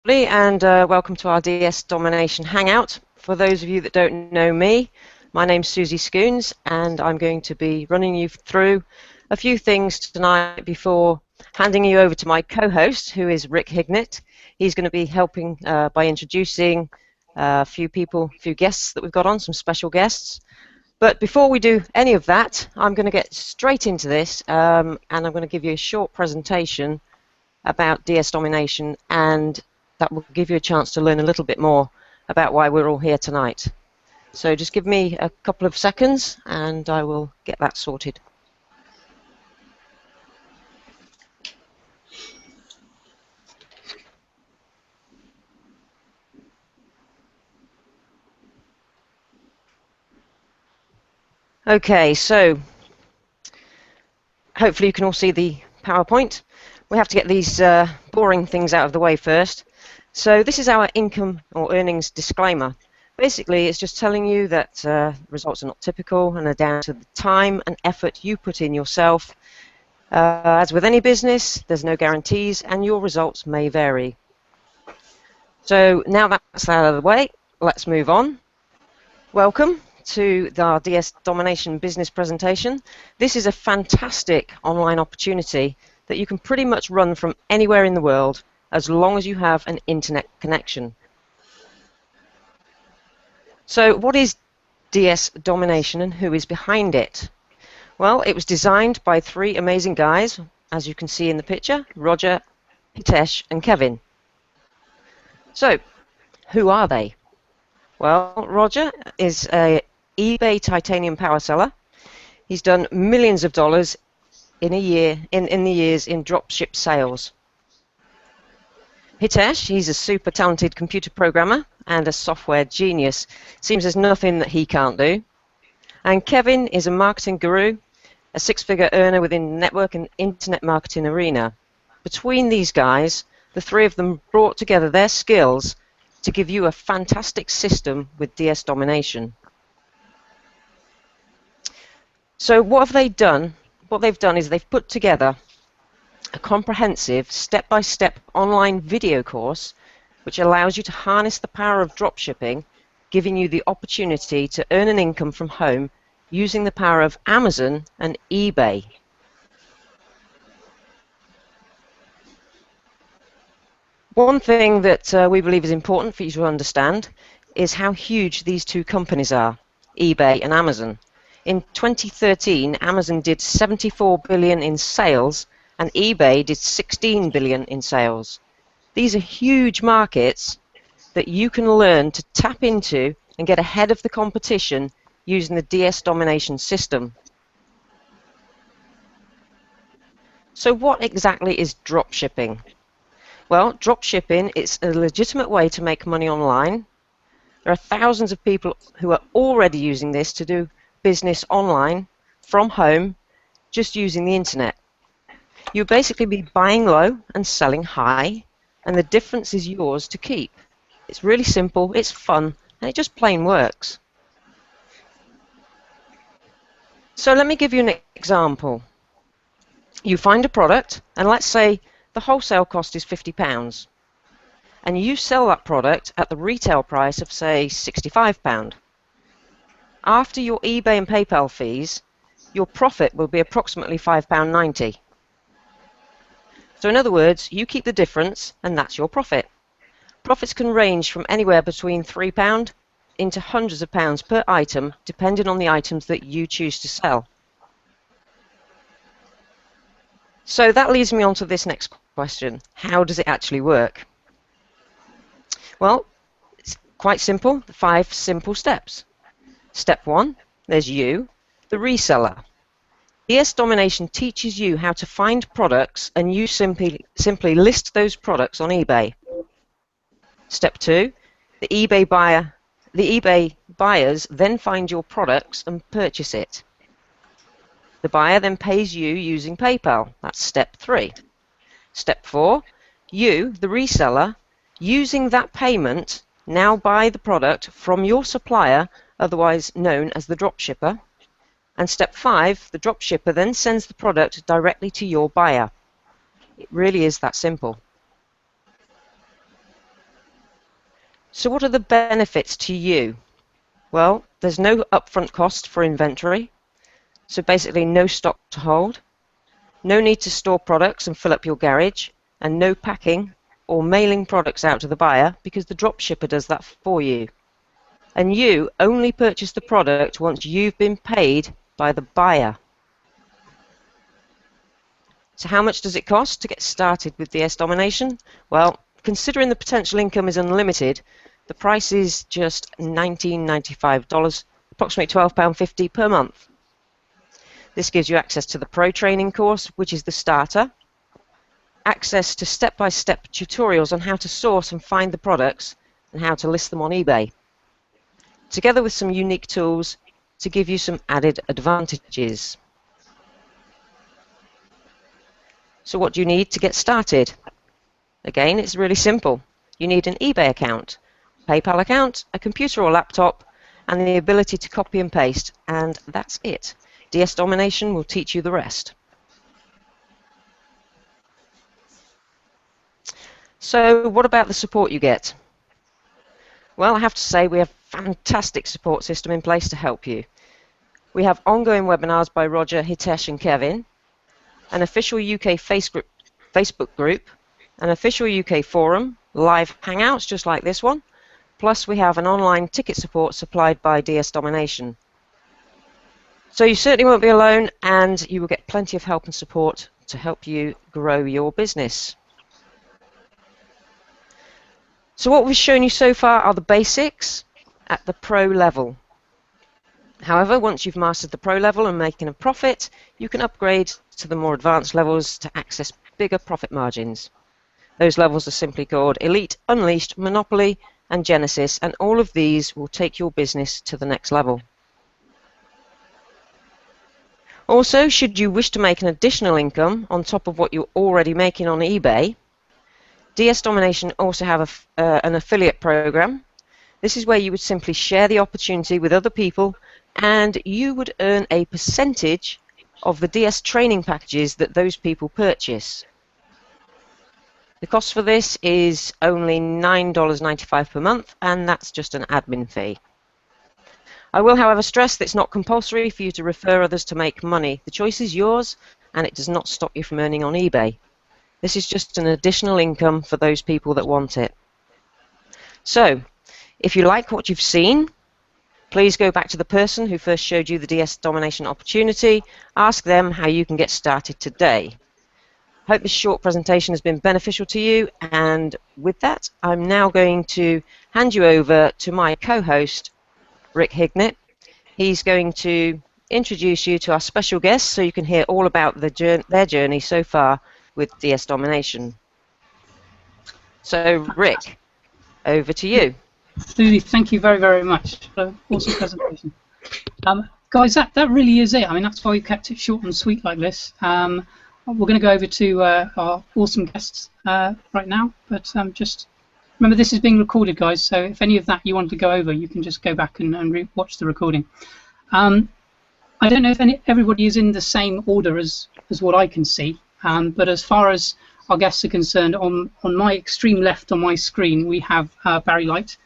And welcome to our DS Domination Hangout. For those of you that don't know me, my name's Soozi Scoones, and I'm going to be running you through a few things tonight before handing you over to my co-host, who is Rick Hignett. He's going to be helping by introducing a few guests that we've got on, some special guests. But before we do any of that, I'm going to get straight into this, and I'm going to give you a short presentation about DS Domination, and that will give you a chance to learn a little bit more about why we're all here tonight. So just give me a couple of seconds and I will get that sorted. Okay, so hopefully you can all see the PowerPoint. We have to get these boring things out of the way first. So this is our income or earnings disclaimer. Basically, it's just telling you that results are not typical and are down to the time and effort you put in yourself. As with any business, there's no guarantees and your results may vary. So now that's out of the way, let's move on. Welcome to our DS Domination Business Presentation. This is a fantastic online opportunity that you can pretty much run from anywhere in the world as long as you have an internet connection. So what is DS Domination and who is behind it? Well, it was designed by three amazing guys, as you can see in the picture, Roger, Hitesh and Kevin. So, who are they? Well, Roger is an eBay titanium power seller. He's done millions of dollars in a year, in the years in dropship sales. Hitesh, he's a super talented computer programmer and a software genius. Seems there's nothing that he can't do. And Kevin is a marketing guru, a six-figure earner within the network and internet marketing arena. Between these guys, the three of them brought together their skills to give you a fantastic system with DS Domination. So what have they done? What they've done is they've put together a comprehensive step-by-step online video course which allows you to harness the power of dropshipping, giving you the opportunity to earn an income from home using the power of Amazon and eBay. One thing that we believe is important for you to understand is how huge these two companies are, eBay and Amazon. In 2013, Amazon did 74 billion in sales and eBay did 16 billion in sales. These are huge markets that you can learn to tap into and get ahead of the competition using the DS Domination system. So what exactly is dropshipping? Well, dropshipping is a legitimate way to make money online. There are thousands of people who are already using this to do business online from home just using the internet. You'll basically be buying low and selling high, and the difference is yours to keep. It's really simple, it's fun, and it just plain works. So let me give you an example. You find a product, and let's say the wholesale cost is £50, and you sell that product at the retail price of, say, £65. After your eBay and PayPal fees, your profit will be approximately £5.90. So in other words, you keep the difference and that's your profit. Profits can range from anywhere between £3 into hundreds of pounds per item, depending on the items that you choose to sell. So that leads me on to this next question. How does it actually work? Well, it's quite simple, 5 simple steps. Step 1, there's you, the reseller. DS Domination teaches you how to find products and you simply list those products on eBay. Step 2, the eBay buyers then find your products and purchase it. The buyer then pays you using PayPal. That's step 3. Step 4, you, the reseller, using that payment, now buy the product from your supplier, otherwise known as the dropshipper. And step 5, the dropshipper then sends the product directly to your buyer. It really is that simple. So what are the benefits to you? Well, there's no upfront cost for inventory, so basically no stock to hold, no need to store products and fill up your garage, and no packing or mailing products out to the buyer because the drop shipper does that for you. And you only purchase the product once you've been paid by the buyer. So how much does it cost to get started with DS Domination? Well, considering the potential income is unlimited, the price is just $19.95, approximately £12.50 per month. This gives you access to the Pro Training course, which is the starter, access to step-by-step tutorials on how to source and find the products and how to list them on eBay, together with some unique tools to give you some added advantages. So what do you need to get started? Again, it's really simple. You need an eBay account, PayPal account, a computer or laptop, and the ability to copy and paste, and that's it. DS Domination will teach you the rest. So what about the support you get? Well, I have to say we have a fantastic support system in place to help you. We have ongoing webinars by Roger, Hitesh and Kevin, an official UK Facebook group, an official UK forum, live hangouts just like this one, plus we have an online ticket support supplied by DS Domination. So you certainly won't be alone, and you will get plenty of help and support to help you grow your business. So what we've shown you so far are the basics at the pro level. However, once you've mastered the pro level and making a profit, you can upgrade to the more advanced levels to access bigger profit margins. Those levels are simply called Elite, Unleashed, Monopoly and Genesis, and all of these will take your business to the next level. Also, should you wish to make an additional income on top of what you're already making on eBay, DS Domination also have an affiliate program. This is where you would simply share the opportunity with other people, and you would earn a percentage of the DS training packages that those people purchase. The cost for this is only $9.95 per month, and that's just an admin fee. I will, however, stress that it's not compulsory for you to refer others to make money. The choice is yours, and it does not stop you from earning on eBay. This is just an additional income for those people that want it. So, if you like what you've seen, please go back to the person who first showed you the DS Domination opportunity, ask them how you can get started today. I hope this short presentation has been beneficial to you, and with that, I'm now going to hand you over to my co-host, Rick Hignett. He's going to introduce you to our special guests so you can hear all about their journey so far with DS Domination. So, Rick, over to you. Soozi, thank you very, very much for an awesome presentation. Guys, that really is it. I mean, that's why we kept it short and sweet like this. We're going to go over to our awesome guests right now, but just remember this is being recorded, guys, so if any of that you wanted to go over, you can just go back and watch the recording. I don't know if everybody is in the same order as what I can see, but as far as our guests are concerned, on my extreme left on my screen, we have Barry Light.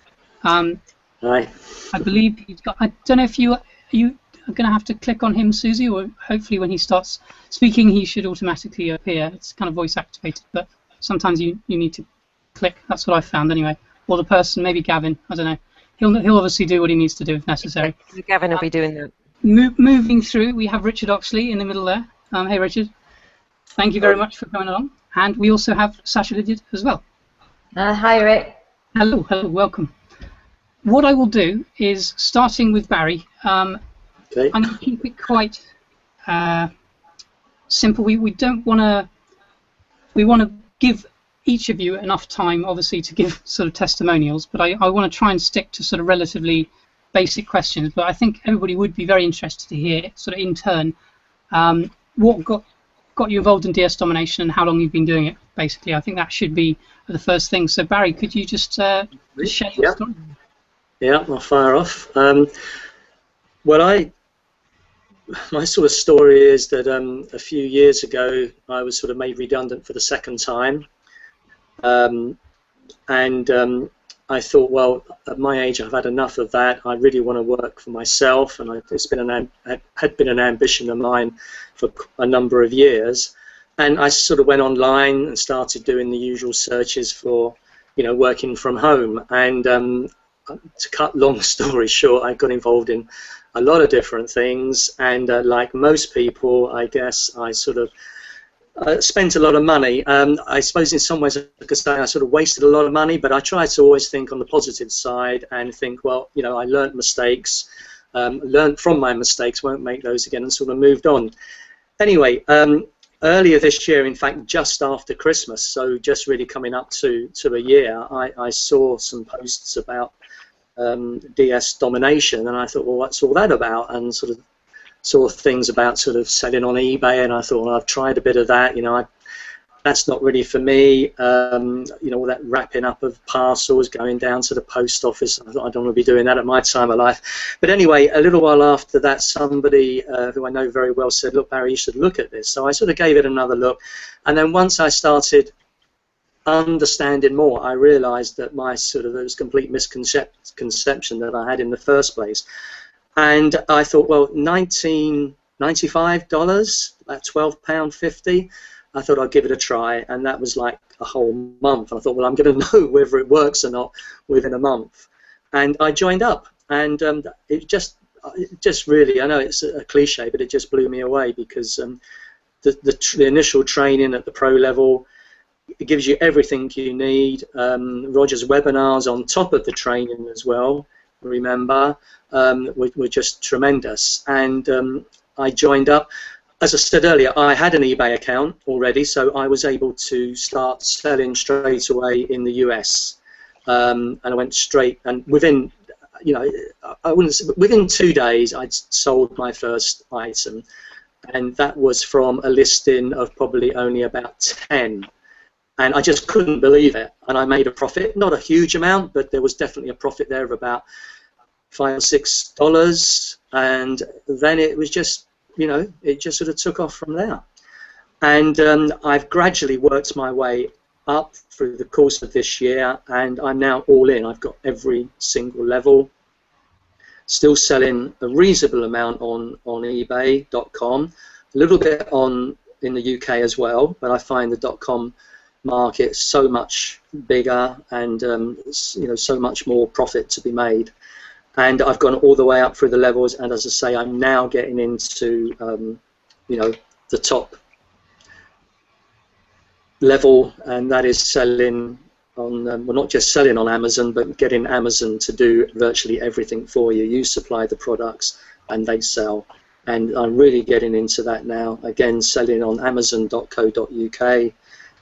Hi. I believe he's got, I don't know if you are going to have to click on him, Soozi, or hopefully when he starts speaking he should automatically appear. It's kind of voice activated, but sometimes you need to click. That's what I found anyway. Or the person, maybe Gavin, I don't know. He'll obviously do what he needs to do if necessary. Gavin will be doing that. Moving through, we have Richard Oxley in the middle there. Hey Richard, thank you very much for coming along. And we also have Sasha Lydiard as well. Hi Rick. Hello, welcome. What I will do is, starting with Barry, Okay. I'm going to keep it quite simple. We don't want to. We want to give each of you enough time, obviously, to give sort of testimonials. But I want to try and stick to sort of relatively basic questions. But I think everybody would be very interested to hear, sort of in turn, what got you involved in DS Domination and how long you've been doing it. Basically, I think that should be the first thing. So Barry, could you just share your story? Yeah, I'll fire off. Well, my sort of story is that a few years ago I was sort of made redundant for the second time, and I thought, well, at my age, I've had enough of that. I really want to work for myself, and it's been had been an ambition of mine for a number of years. And I sort of went online and started doing the usual searches for, working from home. And to cut long story short, I got involved in a lot of different things. And like most people, I guess I sort of spent a lot of money. I suppose in some ways I could say I sort of wasted a lot of money, but I try to always think on the positive side and think, well, I learned mistakes, learned from my mistakes, won't make those again, and sort of moved on. Anyway, earlier this year, in fact, just after Christmas, so just really coming up to a year, I saw some posts about DS Domination, and I thought, well, what's all that about? And sort of saw things about sort of selling on eBay, and I thought, well, I've tried a bit of that, that's not really for me, all that wrapping up of parcels, going down to the post office. I thought I don't want to be doing that at my time of life. But anyway, a little while after that, somebody who I know very well said, look, Barry, you should look at this. So I sort of gave it another look, and then once I started understanding more, I realized that there was complete misconception that I had in the first place. And I thought, well, $19.95, about £12.50. I thought I'd give it a try, and that was like a whole month. I thought, well, I'm going to know whether it works or not within a month. And I joined up, and it just really, I know it's a cliche, but it just blew me away, because the initial training at the pro level, it gives you everything you need. Roger's webinars on top of the training as well, remember, were just tremendous. And I joined up. As I said earlier, I had an eBay account already, so I was able to start selling straight away in the US. And I went straight, and within, within 2 days, I'd sold my first item, and that was from a listing of probably only about 10. And I just couldn't believe it, and I made a profit, not a huge amount, but there was definitely a profit there of about $5 or $6, and then it was just, it just sort of took off from there. And I've gradually worked my way up through the course of this year, and I'm now all in. I've got every single level, still selling a reasonable amount on eBay.com, a little bit in the UK as well, but I find the .com market so much bigger, and so much more profit to be made. And I've gone all the way up through the levels, and as I say, I'm now getting into the top level, and that is selling on well, not just selling on Amazon, but getting Amazon to do virtually everything for you. You supply the products and they sell, and I'm really getting into that now, again selling on Amazon.co.uk,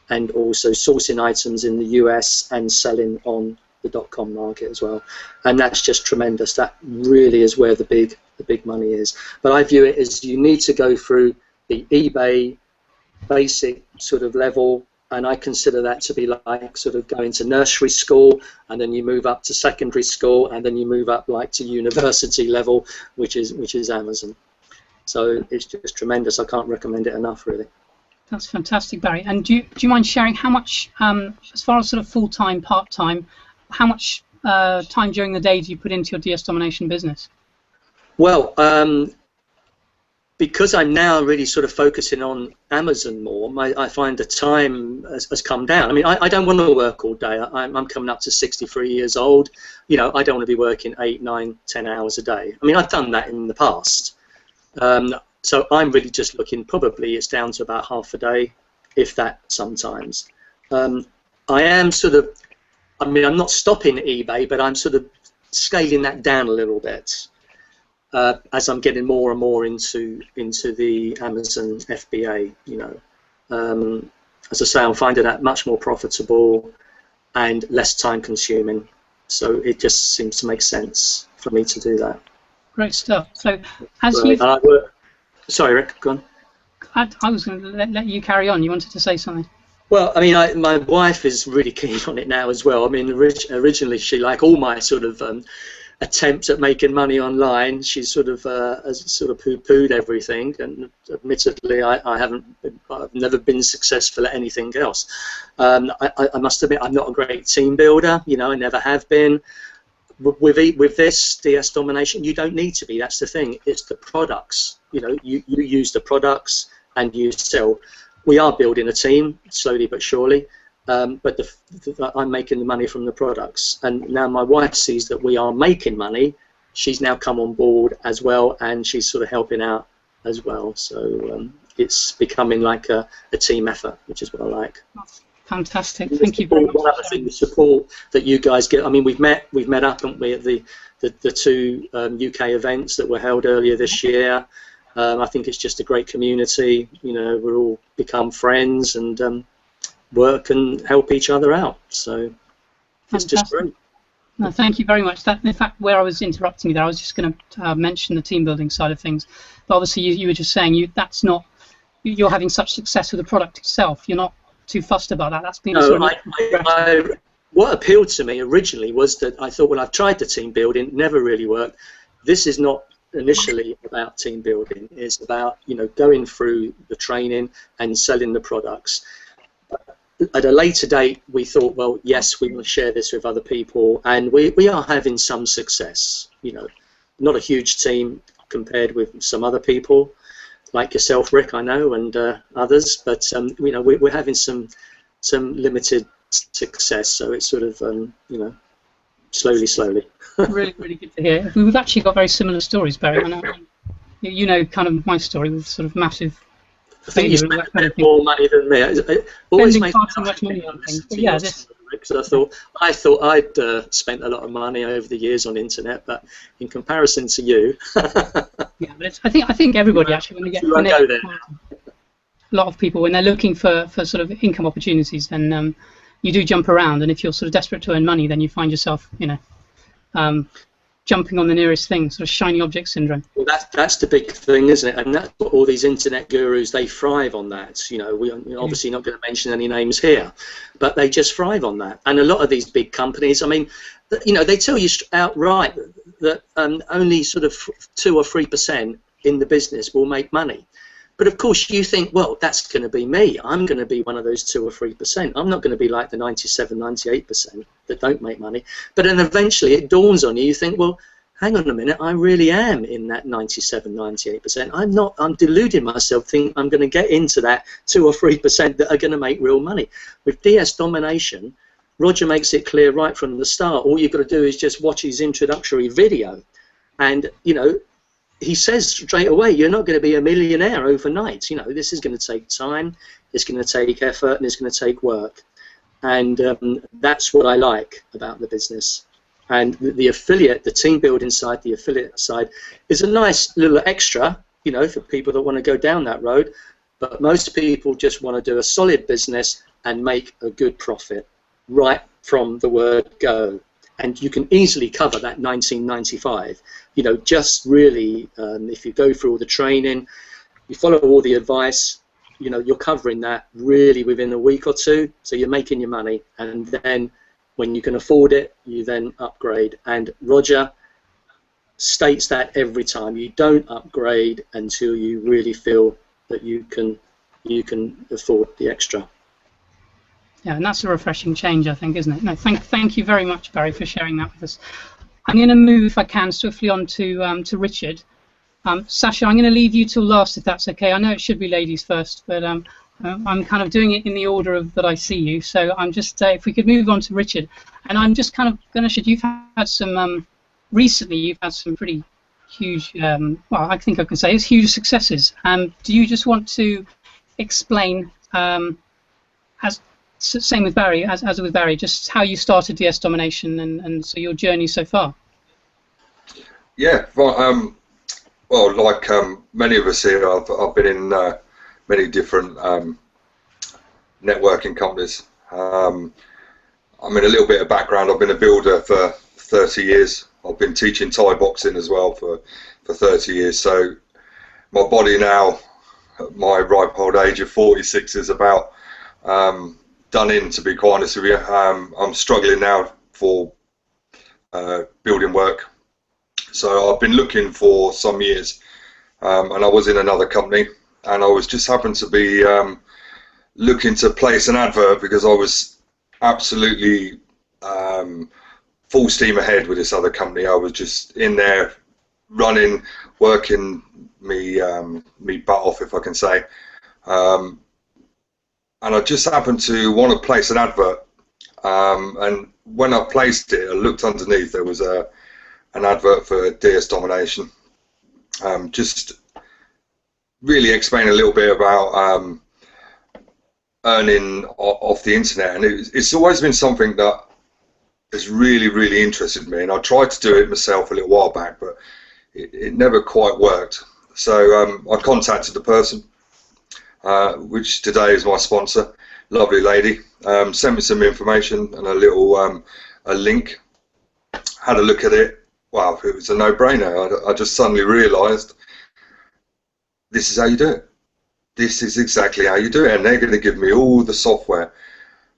and also sourcing items in the US and selling on the .com market as well. And that's just tremendous. That really is where the big money is. But I view it as you need to go through the eBay basic sort of level, and I consider that to be like sort of going to nursery school, and then you move up to secondary school, and then you move up like to university level, which is Amazon. So it's just tremendous. I can't recommend it enough, really. That's fantastic, Barry. And do you mind sharing how much, as far as sort of full-time, part-time, how much time during the day do you put into your DS Domination business? Well, because I'm now really sort of focusing on Amazon more, I find the time has come down. I mean, I don't want to work all day. I'm coming up to 63 years old. I don't want to be working 8, 9, 10 hours a day. I mean, I've done that in the past. So I'm really just looking, probably it's down to about half a day, if that sometimes. I am sort of, I mean, I'm not stopping eBay, but I'm sort of scaling that down a little bit as I'm getting more and more into the Amazon FBA, As I say, I'm finding that much more profitable and less time consuming. So it just seems to make sense for me to do that. Great stuff. So as you... Sorry, Rick, go on. I was going to let you carry on. You wanted to say something. Well, I mean, my wife is really keen on it now as well. I mean, originally she, like all my sort of attempt at making money online. She's sort of has sort of poo-pooed everything, and admittedly, I've never been successful at anything else. I must admit, I'm not a great team builder. You know, I never have been. With this DS Domination, you don't need to be. That's the thing. It's the products. You know, you use the products and you sell. We are building a team slowly but surely. But I'm making the money from the products, and now my wife sees that we are making money. She's now come on board as well, and she's sort of helping out as well. So it's becoming like a team effort, which is what I like. Fantastic. Thank you very much. One other thing, the support that you guys get. I mean, we've met up, haven't we, at the two UK events that were held earlier this year. I think it's just a great community. You know, we're all become friends and work and help each other out. So it's just great. No, thank you very much. That, in fact, where I was interrupting you there, I was just going to mention the team building side of things. But obviously, you were just saying that's not. You're having such success with the product itself. You're not too fussed about that. That's been what appealed to me originally was that I thought, well, I've tried the team building, never really worked. This is not initially about team building. It's about, you know, going through the training and selling the products. At a later date, we thought, well, yes, we will share this with other people, and we are having some success. You know, not a huge team compared with some other people, like yourself, Rick, I know, and others, but you know, we're having some limited success. So it's sort of you know, slowly. Really, really good to hear. We've actually got very similar stories, Barry. I know, you know, kind of my story with sort of massive. I think you spent more money than me. It always makes far too much money on things. But yeah, because I thought I'd spent a lot of money over the years on internet, but in comparison to you, yeah, but I think everybody actually when they a lot of people when they're looking for sort of income opportunities, then you do jump around, and if you're sort of desperate to earn money, then you find yourself, you know, jumping on the nearest thing, sort of shiny object syndrome. Well, that's the big thing, isn't it? And that's what all these internet gurus, they thrive on that. You know, we're obviously not going to mention any names here, but they just thrive on that. And a lot of these big companies, I mean, you know, they tell you outright that only sort of 2 or 3% in the business will make money. But of course, you think, well, that's going to be me. I'm going to be one of those 2 or 3%. I'm not going to be like the 97, 98% that don't make money. But then eventually it dawns on you. You think, well, hang on a minute. I really am in that 97, 98%. I'm not. I'm deluding myself, thinking I'm going to get into that 2 or 3% that are going to make real money. With DS Domination, Roger makes it clear right from the start. All you've got to do is just watch his introductory video, and you know. He says straight away, you're not going to be a millionaire overnight. You know, this is going to take time, it's going to take effort, and it's going to take work. And that's what I like about the business. And the affiliate, the team building side, the affiliate side, is a nice little extra, you know, for people that want to go down that road. But most people just want to do a solid business and make a good profit right from the word go. And you can easily cover that 1995. You know, just really, if you go through all the training, you follow all the advice, you know, you're covering that really within a week or two. So you're making your money, and then when you can afford it, you then upgrade. And Roger states that every time. You don't upgrade until you really feel that you can afford the extra. Yeah, and that's a refreshing change, I think, isn't it? No, thank you very much, Barry, for sharing that with us. I'm going to move, if I can, swiftly on to Richard. Sasha, I'm going to leave you till last, if that's okay. I know it should be ladies first, but I'm kind of doing it in the order of that I see you. So I'm just, if we could move on to Richard, and I'm just kind of going to, you've had some, recently you've had some pretty huge, well, I think I can say it's huge successes. Do you just want to explain, same with Barry, as with Barry, just how you started DS Domination and so your journey so far? Yeah, well, like many of us here, I've been in many different networking companies. I mean, a little bit of background, I've been a builder for 30 years. I've been teaching Thai boxing as well for 30 years. So my body now, at my ripe old age of 46, is about done in, to be quite honest with you. I'm struggling now for building work. So I've been looking for some years, and I was in another company, and I was just happened to be looking to place an advert because I was absolutely full steam ahead with this other company. I was just in there running, working me butt off, if I can say, and I just happened to want to place an advert, and when I placed it, I looked underneath, there was an advert for DS Domination. Just really explain a little bit about earning off the internet, and it's always been something that has really interested me, and I tried to do it myself a little while back, but it never quite worked. So I contacted the person, which today is my sponsor, lovely lady, sent me some information and a little a link. Had a look at it. Wow, it was a no-brainer. I just suddenly realised this is how you do it. This is exactly how you do it, and they're going to give me all the software.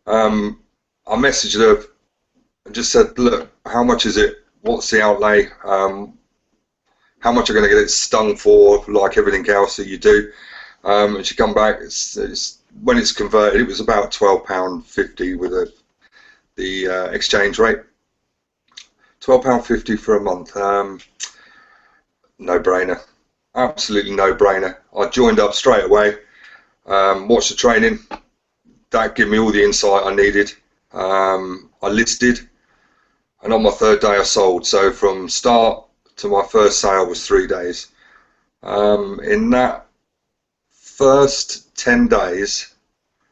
I messaged her and just said, look, how much is it? What's the outlay? How much are going to get it stung for, like everything else that you do? And she come back, when it's converted, it was about £12.50 with the exchange rate. £12.50 for a month. No-brainer. Absolutely no-brainer. I joined up straight away, watched the training. That gave me all the insight I needed. I listed, and on my third day I sold. So from start to my first sale was 3 days. In that first 10 days,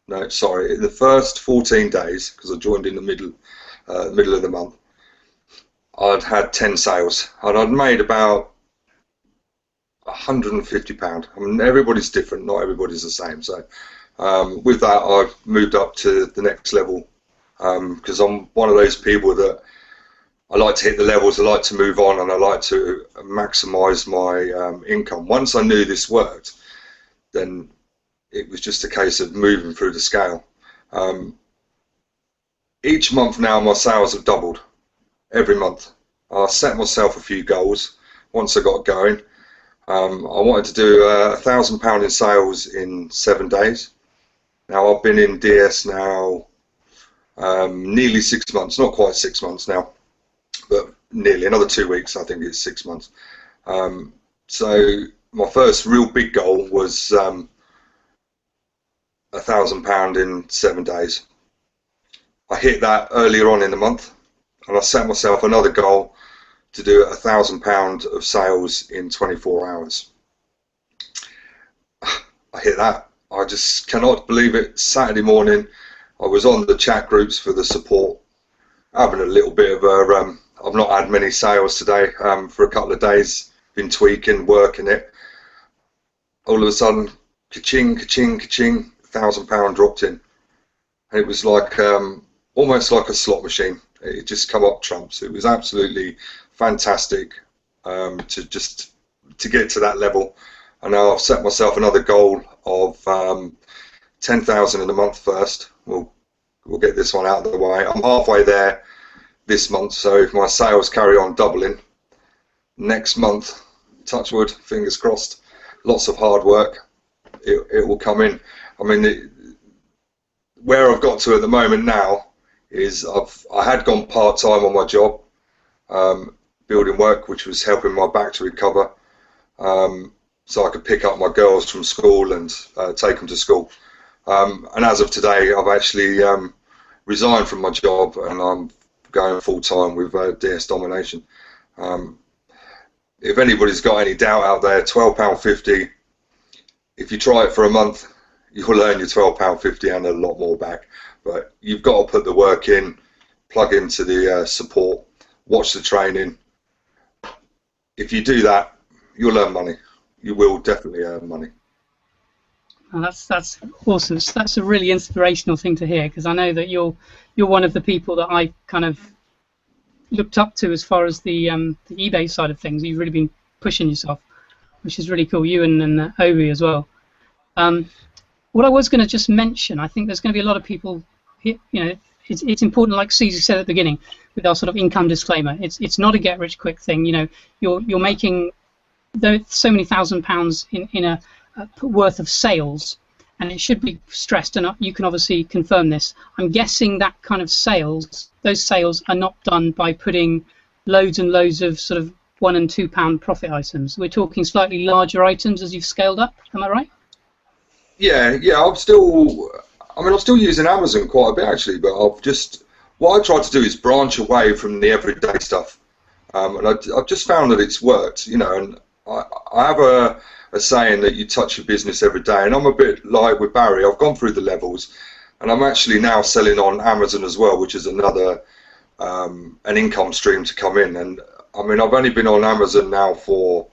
no, sorry, in the first 14 days, because I joined in the middle of the month, I'd had 10 sales, and I'd made about £150. I mean, everybody's different, not everybody's the same. So with that, I've moved up to the next level, because I'm one of those people that I like to hit the levels, I like to move on, and I like to maximise my income. Once I knew this worked, then it was just a case of moving through the scale. Each month now, my sales have doubled. Every month. I set myself a few goals once I got going. I wanted to do £1,000 in sales in 7 days. Now I've been in DS now nearly 6 months, not quite 6 months now, but nearly another 2 weeks. I think it's 6 months. So my first real big goal was £1,000 in 7 days. I hit that earlier on in the month, and I set myself another goal to do £1,000 of sales in 24 hours. I hit that. I just cannot believe it. Saturday morning, I was on the chat groups for the support, having a little bit of a, I've not had many sales today for a couple of days, been tweaking, working it. All of a sudden, ka-ching, ka-ching, ka-ching, £1,000 dropped in. And it was like, almost like a slot machine. It just come up trumps. It was absolutely fantastic to get to that level. And now I've set myself another goal of 10,000 in a month first. We'll get this one out of the way. I'm halfway there this month, so if my sales carry on doubling next month, touch wood, fingers crossed, lots of hard work, it will come in. I mean, where I've got to at the moment now is I had gone part-time on my job, building work, which was helping my back to recover, so I could pick up my girls from school and take them to school. And as of today, I've actually resigned from my job, and I'm going full-time with DS Domination. If anybody's got any doubt out there, £12.50, if you try it for a month, you'll earn your £12.50 and a lot more back. But you've got to put the work in, plug into the support, watch the training. If you do that, you'll earn money. You will definitely earn money. Oh, that's awesome. That's a really inspirational thing to hear, because I know that you're one of the people that I kind of looked up to as far as the eBay side of things. You've really been pushing yourself, which is really cool. You and Obi as well. What I was going to just mention, I think there's going to be a lot of people, you know, it's important, like Soozi said at the beginning, with our sort of income disclaimer. It's not a get-rich-quick thing. You know, you're making so many £1,000 in a worth of sales, and it should be stressed, and you can obviously confirm this. I'm guessing that kind of sales, those sales are not done by putting loads and loads of sort of £1 and £2 profit items. We're talking slightly larger items as you've scaled up. Am I right? Yeah. I'm still using Amazon quite a bit actually, but what I try to do is branch away from the everyday stuff, and I've just found that it's worked. You know, and I have a saying that you touch your business every day, and I'm a bit like with Barry. I've gone through the levels, and I'm actually now selling on Amazon as well, which is another an income stream to come in. And I mean, I've only been on Amazon now for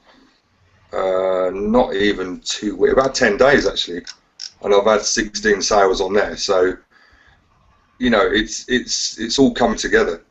not even 2 weeks, about 10 days actually, and I've had 16 sales on there. So, you know, it's all coming together.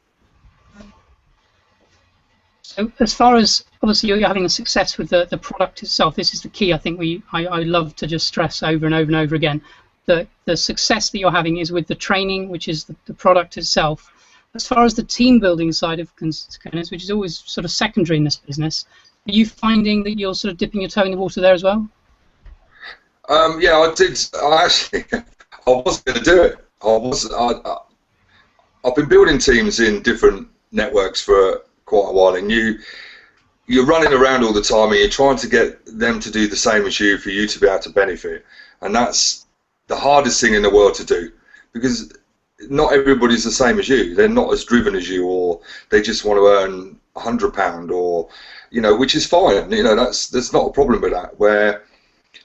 So as far as obviously you're having a success with the product itself, this is the key. I think I love to just stress over and over and over again. The success that you're having is with the training, which is the product itself. As far as the team building side of Scoones, which is always sort of secondary in this business, are you finding that you're sort of dipping your toe in the water there as well? Yeah, I did. I wasn't going to do it. I've been building teams in different networks for quite a while, and you're running around all the time, and you're trying to get them to do the same as you for you to be able to benefit, and that's the hardest thing in the world to do, because not everybody's the same as you. They're not as driven as you, or they just want to earn £100, or, you know, which is fine. You know, there's not a problem with that. Where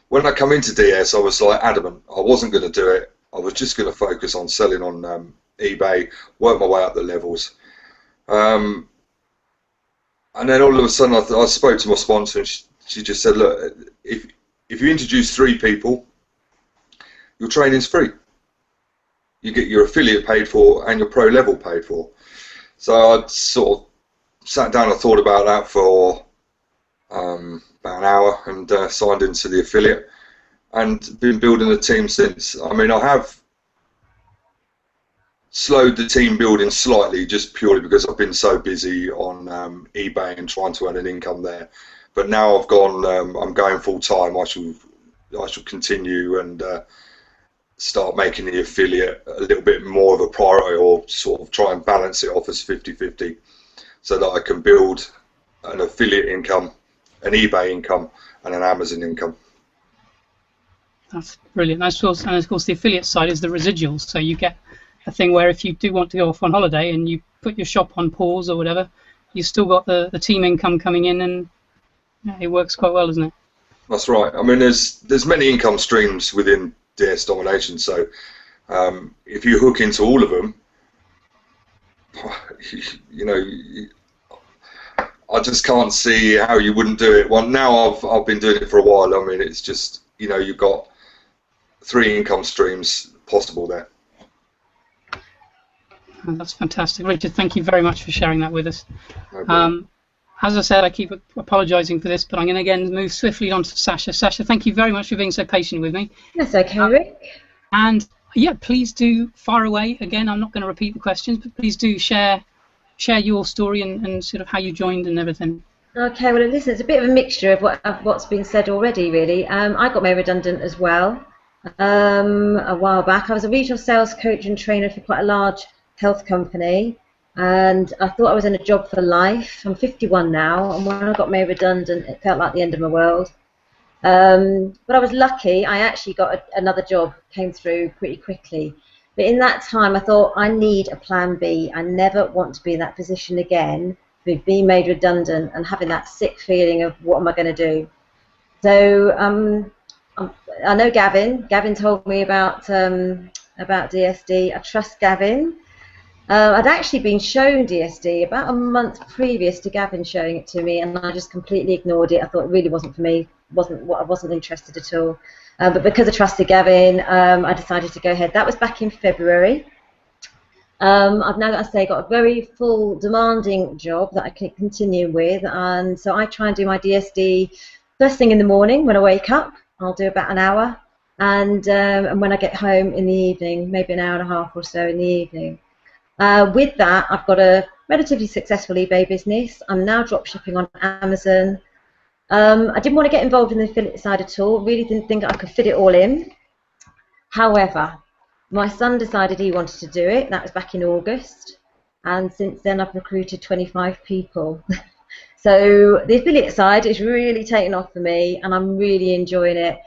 when I come into DS, I was like adamant I wasn't going to do it. I was just going to focus on selling on eBay, work my way up the levels. And then all of a sudden I spoke to my sponsor, and she just said, look, if you introduce 3 people, your training's free. You get your affiliate paid for and your pro level paid for. So I sort of sat down and thought about that for about an hour, and signed into the affiliate, and been building a team since. I mean, I have slowed the team building slightly, just purely because I've been so busy on eBay and trying to earn an income there. But now I've gone, I'm going full time. I shall continue and start making the affiliate a little bit more of a priority, or sort of try and balance it off as 50-50, so that I can build an affiliate income, an eBay income, and an Amazon income. That's brilliant. And of course the affiliate side is the residuals, so you get a thing where if you do want to go off on holiday and you put your shop on pause or whatever, you've still got the team income coming in, and yeah, it works quite well, doesn't it? That's right. I mean, there's many income streams within DS Domination, so if you hook into all of them, you know, I just can't see how you wouldn't do it. Well, now I've been doing it for a while. I mean, it's just, you know, you've got 3 income streams possible there. Oh, that's fantastic, Richard. Thank you very much for sharing that with us. No as I said, I keep apologising for this, but I'm going to again move swiftly on to Sasha. Sasha, thank you very much for being so patient with me. That's okay, Rick. And yeah, please do fire away. Again, I'm not going to repeat the questions, but please do share your story and sort of how you joined and everything. Okay, well, listen, it's a bit of a mixture of what's been said already, really. I got made redundant as well a while back. I was a regional sales coach and trainer for quite a large health company, and I thought I was in a job for life. I'm 51 now, and when I got made redundant, it felt like the end of my world. But I was lucky. I actually got another job, came through pretty quickly. But in that time, I thought, I need a plan B. I never want to be in that position again, with being made redundant and having that sick feeling of what am I going to do. So I know Gavin. Gavin told me about DSD. I trust Gavin. I'd actually been shown DSD about a month previous to Gavin showing it to me, and I just completely ignored it. I thought it really wasn't for me. I wasn't interested at all. But because I trusted Gavin, I decided to go ahead. That was back in February. I've now, got to say, got a very full, demanding job that I can continue with, and so I try and do my DSD first thing in the morning when I wake up. I'll do about an hour, and when I get home in the evening, maybe an hour and a half or so in the evening. With that, I've got to relatively successful eBay business. I'm now drop shipping on Amazon. I didn't want to get involved in the affiliate side at all. Really didn't think I could fit it all in. However, my son decided he wanted to do it. That was back in August. And since then, I've recruited 25 people. So the affiliate side is really taken off for me, and I'm really enjoying it.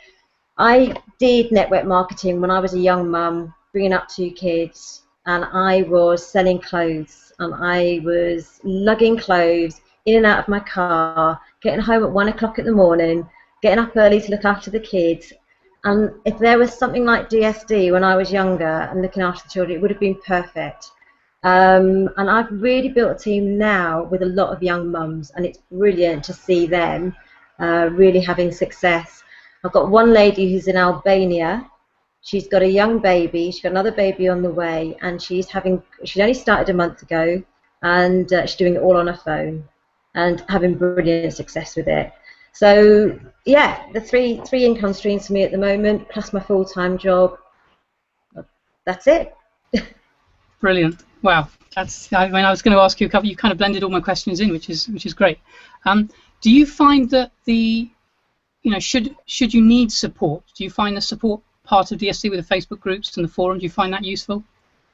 I did network marketing when I was a young mum, bringing up 2 kids, and I was selling clothes, and I was lugging clothes in and out of my car, getting home at 1 o'clock in the morning, getting up early to look after the kids. And if there was something like DSD when I was younger and looking after the children, it would have been perfect. And I've really built a team now with a lot of young mums, and it's brilliant to see them really having success. I've got one lady who's in Albania. She's got a young baby. She's got another baby on the way, and she's only started a month ago, and she's doing it all on her phone and having brilliant success with it. So yeah, the three income streams for me at the moment, plus my full-time job. That's it. Brilliant. Wow. That's. I mean, I was going to ask you a couple. You kind of blended all my questions in, which is great. Do you find that should you need support? Do you find the support part of DSD with the Facebook groups and the forum? Do you find that useful?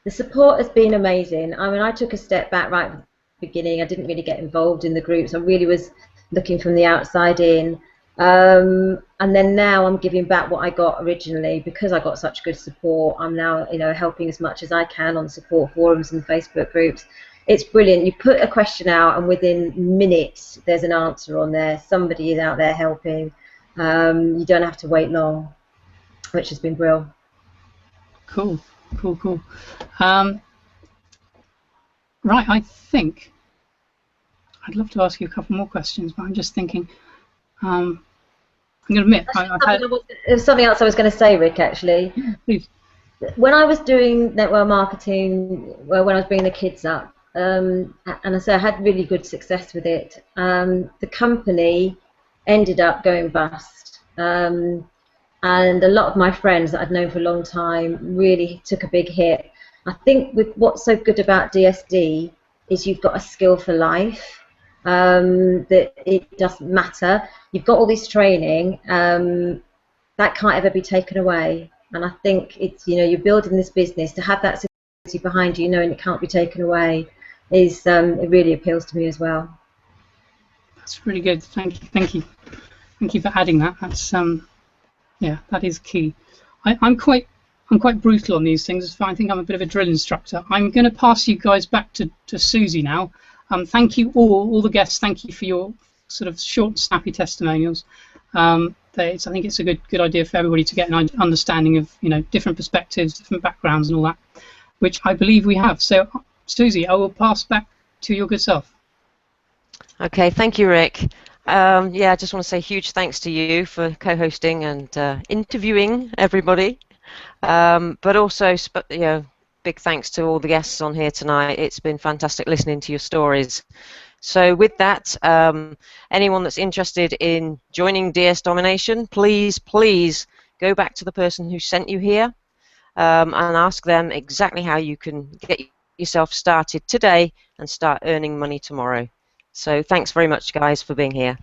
The support has been amazing. I mean, I took a step back right at the beginning. I didn't really get involved in the groups. I really was looking from the outside in. And then now I'm giving back what I got originally because I got such good support. I'm now, helping as much as I can on support forums and Facebook groups. It's brilliant. You put a question out, and within minutes there's an answer on there. Somebody is out there helping. You don't have to wait long, which has been brilliant. Cool. Right, I think I'd love to ask you a couple more questions, but I'm just thinking. I'm going to admit, There's something else I was going to say, Rick, actually. Yeah, please. When I was doing network marketing, when I was bringing the kids up, and I say I had really good success with it, the company ended up going bust. And a lot of my friends that I'd known for a long time really took a big hit. I think with what's so good about DSD is you've got a skill for life. That it doesn't matter. You've got all this training that can't ever be taken away. And I think it's you're building this business to have that security behind you, knowing it can't be taken away, is it really appeals to me as well. That's really good. Thank you for adding that. That's yeah, that is key. I'm quite brutal on these things. I think I'm a bit of a drill instructor. I'm going to pass you guys back to Soozi now. Thank you all the guests. Thank you for your sort of short and snappy testimonials. I think it's a good idea for everybody to get an understanding of different perspectives, different backgrounds, and all that, which I believe we have. So, Soozi, I will pass back to your good self. Okay, thank you, Rick. Yeah, I just want to say huge thanks to you for co-hosting and interviewing everybody, but also big thanks to all the guests on here tonight. It's been fantastic listening to your stories. So with that, anyone that's interested in joining DS Domination, please go back to the person who sent you here and ask them exactly how you can get yourself started today and start earning money tomorrow. So thanks very much, guys, for being here.